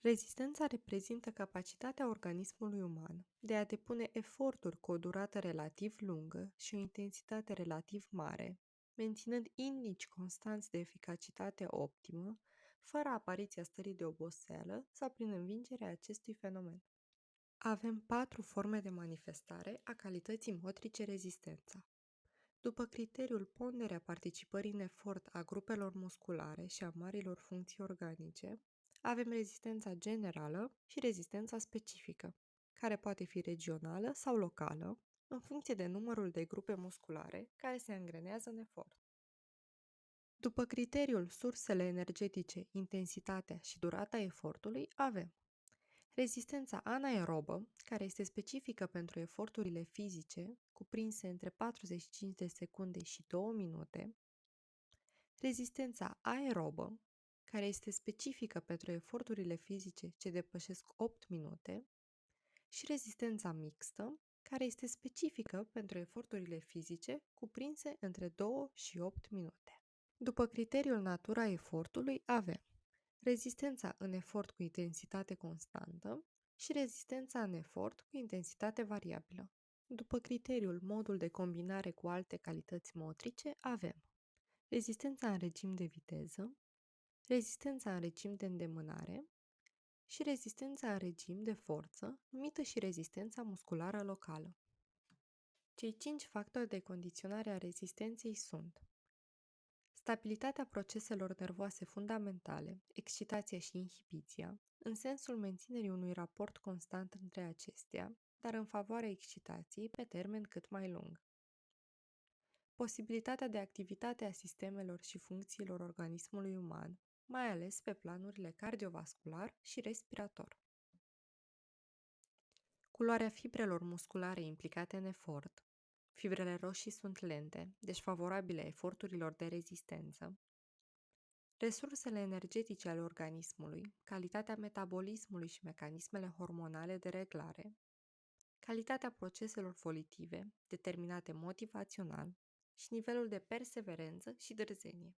Rezistența reprezintă capacitatea organismului uman de a depune eforturi cu o durată relativ lungă și o intensitate relativ mare, menținând indici constanți de eficacitate optimă, fără apariția stării de oboseală sau prin învingerea acestui fenomen. Avem 4 forme de manifestare a calității motrice rezistența. După criteriul ponderea participării în efort a grupelor musculare și a marilor funcții organice, avem rezistența generală și rezistența specifică, care poate fi regională sau locală, în funcție de numărul de grupe musculare care se angrenează în efort. După criteriul sursele energetice, intensitatea și durata efortului, avem rezistența anaerobă, care este specifică pentru eforturile fizice, cuprinse între 45 de secunde și 2 minute, rezistența aerobă, care este specifică pentru eforturile fizice ce depășesc 8 minute, și rezistența mixtă, care este specifică pentru eforturile fizice cuprinse între 2 și 8 minute. După criteriul natura efortului avem rezistența în efort cu intensitate constantă și rezistența în efort cu intensitate variabilă. După criteriul modul de combinare cu alte calități motrice avem rezistența în regim de viteză, rezistența în regim de îndemânare și rezistența în regim de forță, numită și rezistența musculară locală. Cei 5 factori de condiționare a rezistenței sunt stabilitatea proceselor nervoase fundamentale, excitația și inhibiția, în sensul menținerii unui raport constant între acestea, dar în favoarea excitației pe termen cât mai lung. Posibilitatea de activitate a sistemelor și funcțiilor organismului uman, mai ales pe planurile cardiovascular și respirator. Culoarea fibrelor musculare implicate în efort. Fibrele roșii sunt lente, deci favorabile eforturilor de rezistență. Resursele energetice ale organismului, calitatea metabolismului și mecanismele hormonale de reglare, calitatea proceselor volitive, determinate motivațional, și nivelul de perseverență și dârzenie.